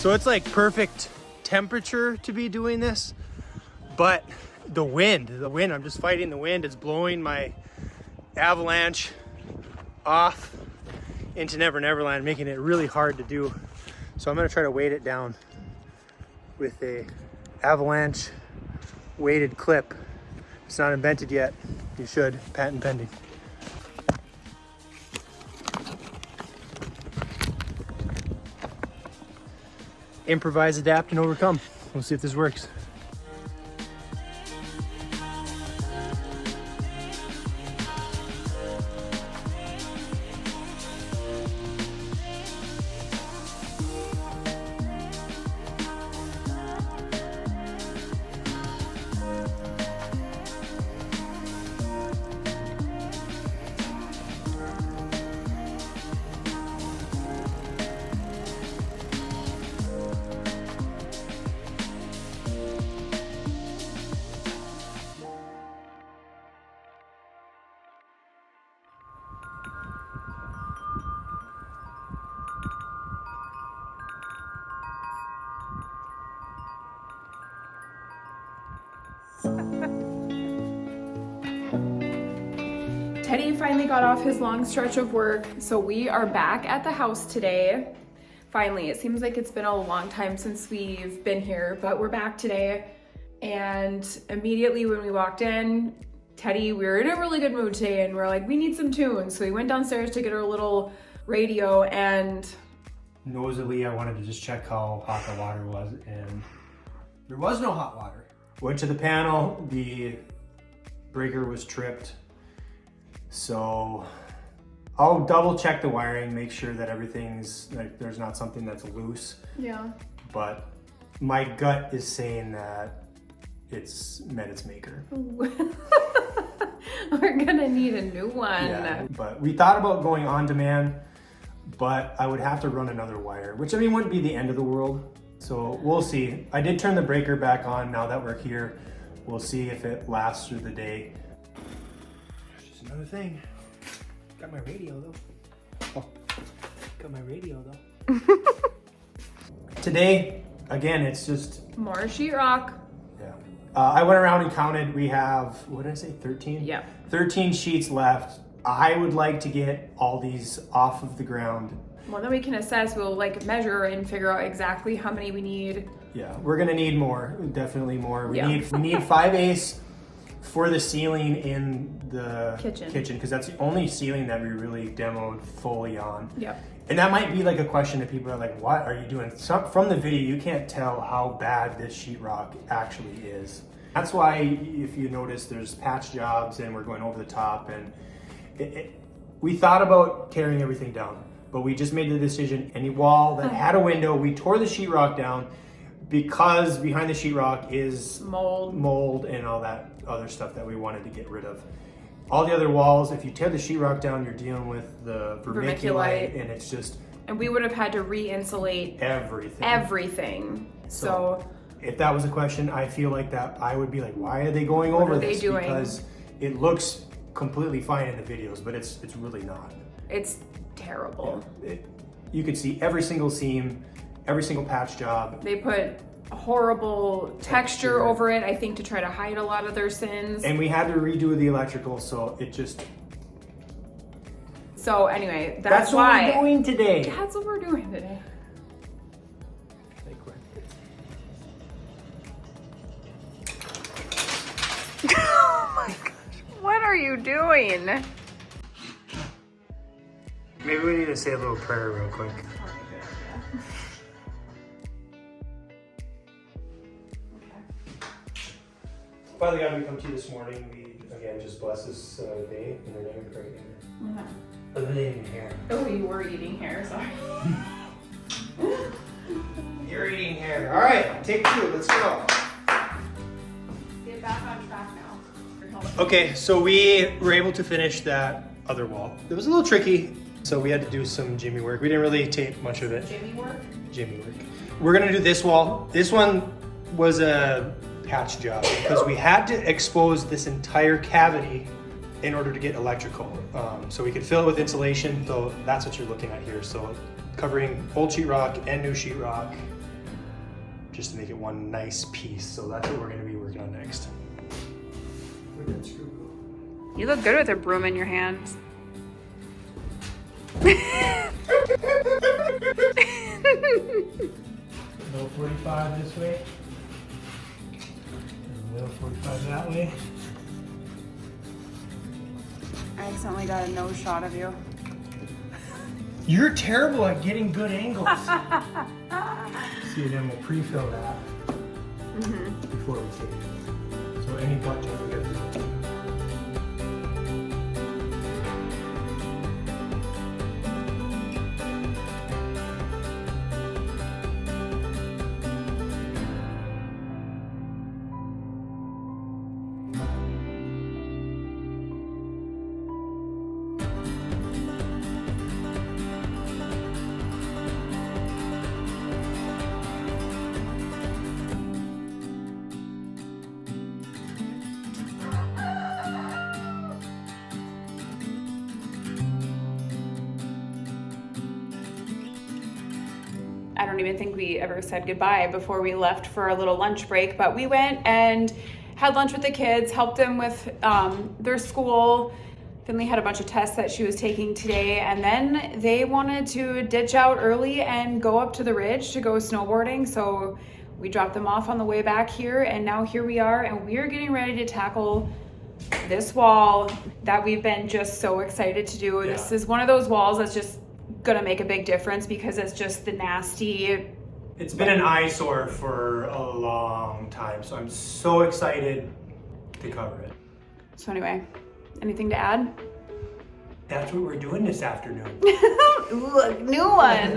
So it's like perfect temperature to be doing this, but the wind, I'm just fighting the wind. It's blowing my avalanche off into Never Never Land, making it really hard to do. So I'm gonna try to weight it down with a avalanche weighted clip. It's not invented yet. You should, patent pending. Improvise, adapt, and overcome. We'll see if this works. Teddy finally got off his long stretch of work, so we are back at the house today. Finally, it seems like it's been a long time since we've been here, but we're back today. And immediately when we walked in, Teddy, we were in a really good mood today and we're like, we need some tunes. So we went downstairs to get our little radio and... Nosily, I wanted to just check how hot the water was, and there was no hot water. Went to the panel, the breaker was tripped. So I'll double check the wiring, make sure that everything's, like, there's not something that's loose. Yeah. But my gut is saying that it's met its maker. We're gonna need a new one. Yeah, but we thought about going on demand, but I would have to run another wire, which I mean wouldn't be the end of the world. So we'll see. I did turn the breaker back on now that we're here. We'll see if it lasts through the day. There's just another thing. Got my radio though. Oh, got my radio though. Today, again, it's just more sheetrock. Yeah. I went around and counted. We have, what did I say, 13? Yeah. 13 sheets left. I would like to get all these off of the ground. Well, then we can assess, we'll like measure and figure out exactly how many we need. Yeah, we're gonna need more, definitely more. We Yeah. need 5/8 for the ceiling in the kitchen, because that's the only ceiling that we really demoed fully on. Yep. And that might be like a question that people are like, what are you doing? From the video, you can't tell how bad this sheetrock actually is. That's why, if you notice, there's patch jobs and we're going over the top. And we thought about tearing everything down, but we just made the decision, any wall that had a window, we tore the sheetrock down because behind the sheetrock is mold and all that other stuff that we wanted to get rid of. All the other walls, if you tear the sheetrock down, you're dealing with the vermiculite, and it's just... And we would have had to re-insulate everything. So if that was a question, I feel like that I would be like, why are they going over this? Because it looks completely fine in the videos, but it's really not. It's terrible. Yeah, you could see every single seam, every single patch job. They put a horrible texture over it, I think, to try to hide a lot of their sins. And we had to redo the electrical, so it just... So anyway, that's why... what we're doing today. That's what we're doing today. Oh my gosh, what are you doing? Maybe we need to say a little prayer real quick. Father God, we come to you this morning. We, again, just bless this day. In your name we pray. Amen. Oh, they're eating hair. Oh, you were eating hair, sorry. You're eating hair. All right, take 2, let's go. Get back on track now. Okay, so we were able to finish that other wall. It was a little tricky, so we had to do some jimmy work. We didn't really tape much of it. Jimmy work? Jimmy work. We're gonna do this wall. This one was a patch job because we had to expose this entire cavity in order to get electrical. So we could fill it with insulation, so that's what you're looking at here. So covering old sheetrock and new sheetrock. just to make it one nice piece. So that's what we're gonna be working on next. You look good with a broom in your hands. No 45 this way. No 45 that way. I accidentally got a nose shot of you. You're terrible at getting good angles. See, then we'll pre-fill that before we take it. So any butt joint we gotta do. I don't even think we ever said goodbye before we left for a little lunch break, but we went and had lunch with the kids, helped them with their school. Finley had a bunch of tests that she was taking today, and then they wanted to ditch out early and go up to the ridge to go snowboarding. So we dropped them off on the way back here, and now here we are, and we are getting ready to tackle this wall that we've been just so excited to do. Yeah. This is one of those walls that's just gonna make a big difference because it's just the nasty. It's been an eyesore for a long time, so I'm so excited to cover it. So anyway, anything to add? That's what we're doing this afternoon. Ooh, a new one.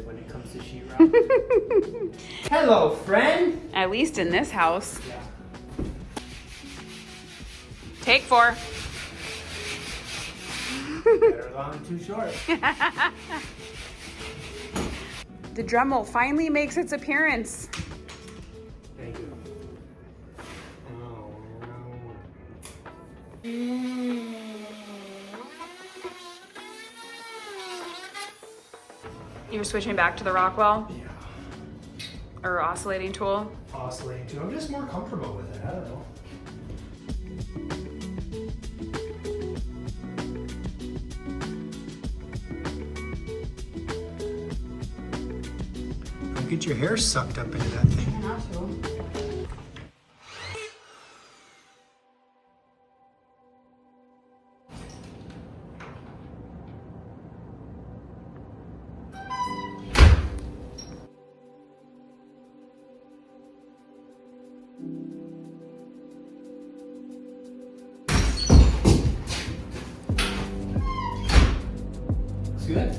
When it comes to sheetrock. Hello, friend. At least in this house. Yeah. Take 4. Better long, too short. The Dremel finally makes its appearance. Thank you. Oh, no. You're switching back to the Rockwell? Yeah. Or oscillating tool? Oscillating tool. I'm just more comfortable with it. I don't know. Don't get your hair sucked up into that thing. Not to. Good.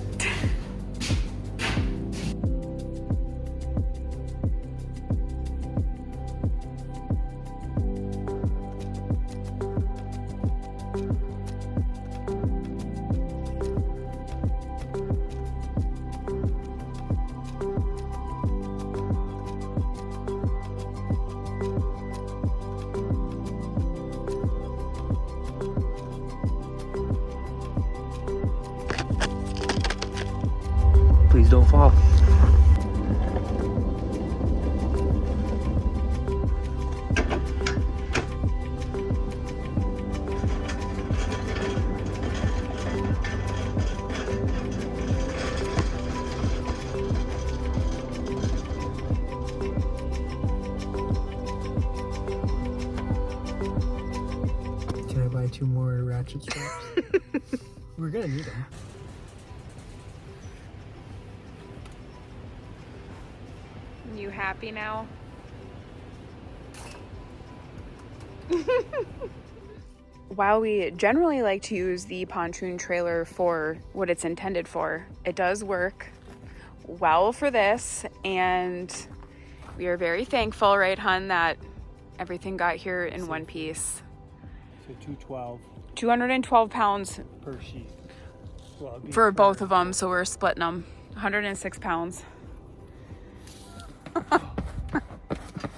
Please don't fall. Can I buy 2 more ratchet straps? We're gonna need them. You happy now? While we generally like to use the pontoon trailer for what it's intended for, it does work well for this, and we are very thankful, right, hun, that everything got here in one piece. So 212 212 pounds per sheet. for both of them, so we're splitting them. 106 pounds.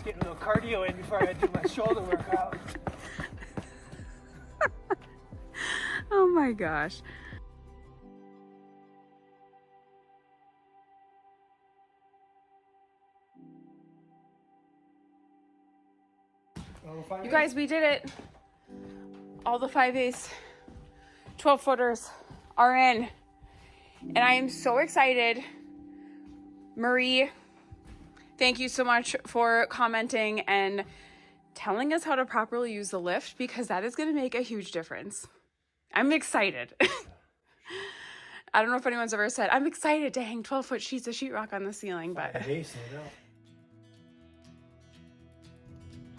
Getting a little cardio in before I do my shoulder workout. Oh my gosh. You guys, we did it. All the 5/8 12 footers are in. And I am so excited. Marie, thank you so much for commenting and telling us how to properly use the lift, because that is going to make a huge difference. I'm excited. I don't know if anyone's ever said, I'm excited to hang 12-foot sheets of sheetrock on the ceiling, but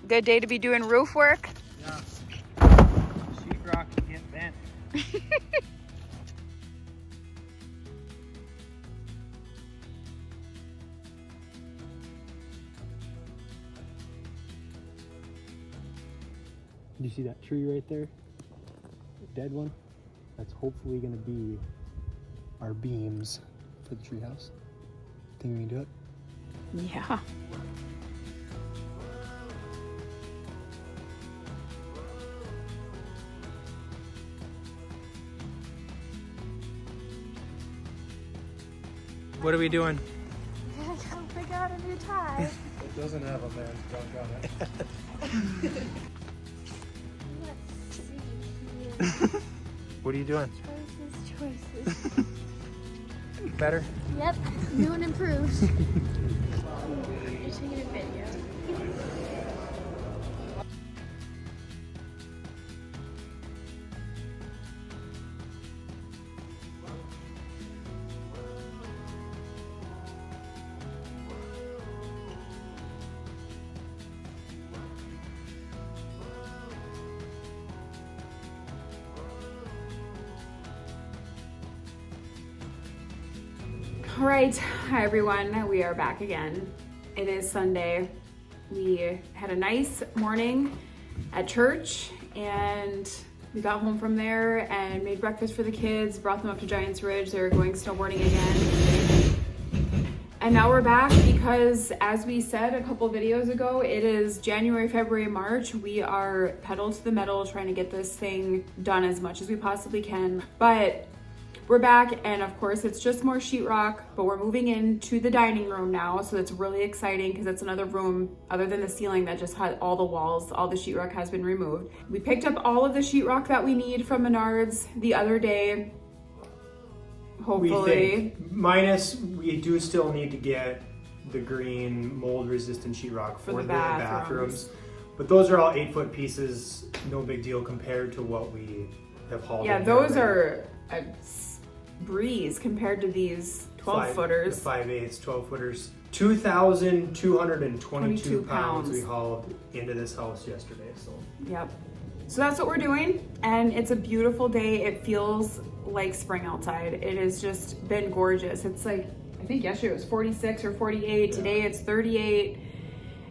good day to be doing roof work. Yeah. Sheetrock can get bent. Do you see that tree right there? The dead one? That's hopefully gonna be our beams for the treehouse. Think we can do it? Yeah. What are we doing? I got a new tie. It doesn't have a man's junk on it. What are you doing? Choices. Better? Yep, new and improved. You're taking a video. All right, hi everyone, we are back again. It is Sunday. We had a nice morning at church and we got home from there and made breakfast for the kids, brought them up to Giants Ridge. They're going snowboarding again. And now we're back because, as we said a couple videos ago, it is January, February, March. We are pedal to the metal trying to get this thing done as much as we possibly can. But we're back, and of course it's just more sheetrock, but we're moving into the dining room now, so that's really exciting because that's another room other than the ceiling that just had all the walls. All the sheetrock has been removed. We picked up all of the sheetrock that we need from Menards the other day. Hopefully. We do still need to get the green mold resistant sheetrock for the bathrooms. But those are all 8-foot pieces, no big deal compared to what we have hauled. Yeah, those are a breeze compared to these 12 footers. The 5/8 12 footers. 2,222 pounds we hauled into this house yesterday. So yep. So that's what we're doing, and it's a beautiful day. It feels like spring outside. It has just been gorgeous. It's like, I think yesterday it was 46 or 48. Today it's 38.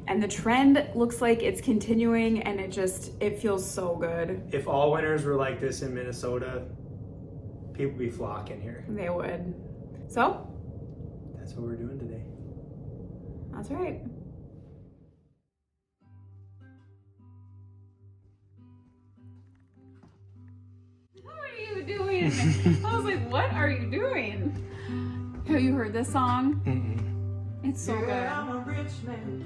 And the trend looks like it's continuing, and it feels so good. If all winters were like this in Minnesota, people would be flocking here. They would. So? That's what we're doing today. That's right. What are you doing? I was like, what are you doing? Have you heard this song? Mm-mm. It's so good. I'm a rich man.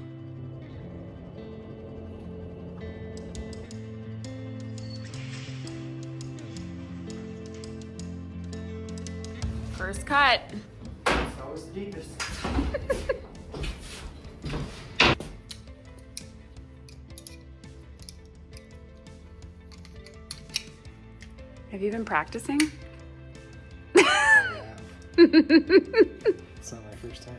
First cut. That was the deepest. Have you been practicing? It's not my first time.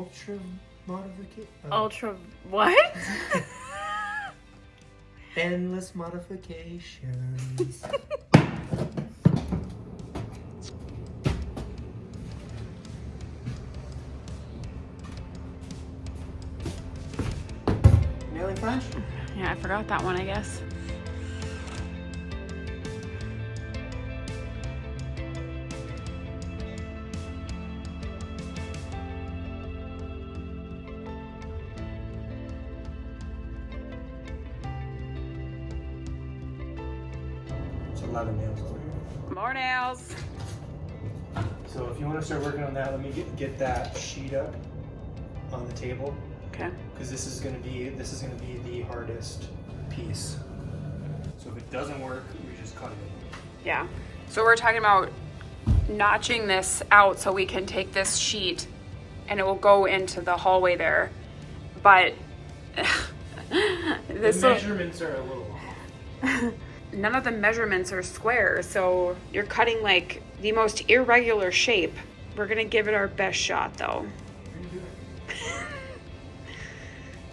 ultra modification. Ultra what? Endless modifications. Nailing French? Yeah, I forgot that one, I guess. It's 11 nails over here. More nails. So if you want to start working on that, let me get that sheet up on the table. Okay. Because this is gonna be the hardest piece. So if it doesn't work, we just cut it. Yeah. So we're talking about notching this out so we can take this sheet and it will go into the hallway there. But The measurements are a little off. none of the measurements are square, so you're cutting like the most irregular shape. We're gonna give it our best shot though.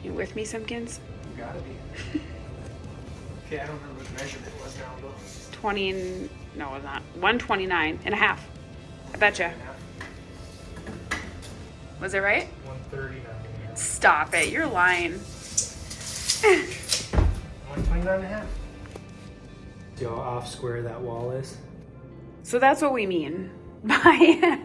You with me, Simpkins? You gotta be. Okay, I don't remember what the measurement was now, though. 20, no, it's not. 129 and a half. I betcha. Was it right? 139. Stop it, you're lying. 129 and a half. See how off square that wall is? So that's what we mean by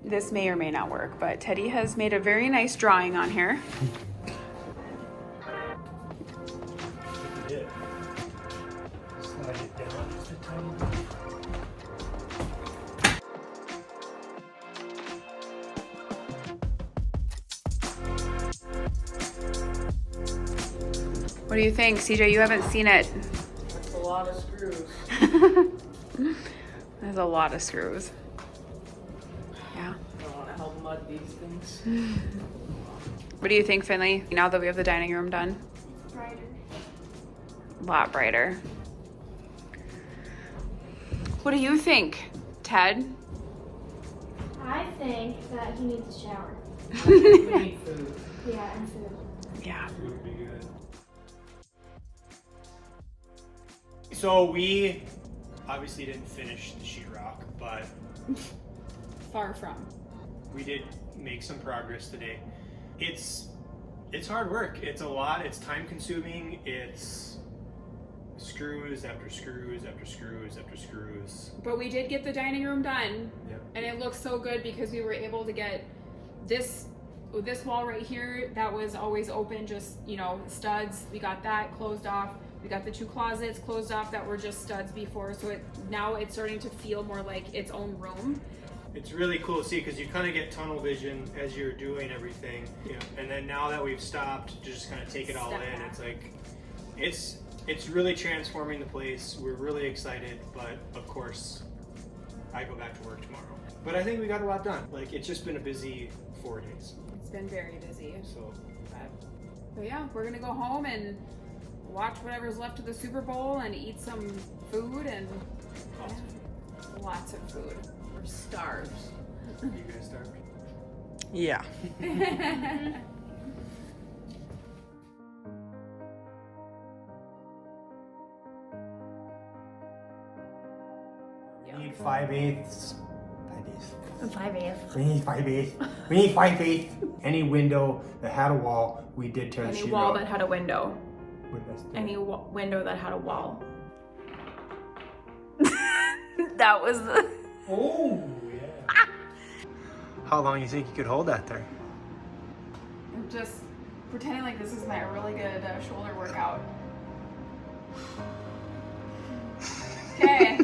this may or may not work, but Teddy has made a very nice drawing on here. It. Slide it down just a tiny bit. What do you think, CJ? You haven't seen it. That's a lot of screws. There's a lot of screws. Yeah. I don't want to help mud these things. What do you think, Finley? Now that we have the dining room done? Brighter. A lot brighter. What do you think, Ted? I think that he needs a shower. We need food. Yeah, and food. Yeah. Would be good. So we obviously didn't finish the sheetrock, but Far from. we did make some progress today. It's hard work. It's a lot. It's time consuming. It's screws after screws after screws after screws. But we did get the dining room done. Yep. And it looks so good because we were able to get this wall right here that was always open, just, you know, studs. We got that closed off. We got the two closets closed off that were just studs before. So now it's starting to feel more like its own room. It's really cool to see because you kind of get tunnel vision as you're doing everything. Yeah. And then now that we've stopped, to just kind of take it all Step in. back. It's like, it's really transforming the place. We're really excited, but of course, I go back to work tomorrow. But I think we got a lot done. Like, it's just been a busy 4 days. It's been very busy. So But yeah, we're gonna go home and watch whatever's left of the Super Bowl and eat some food and lots of food. We're starved. you guys start. Yeah. We need 5/8. 5/8. We need 5/8. We need 5/8. Any window that had a wall, we did tear the Any sheet wall out. that had a window. What did I say? Any window that had a wall. That was the. Oh, yeah. How long do you think you could hold that there? I'm just pretending like this is my really good shoulder workout. Okay,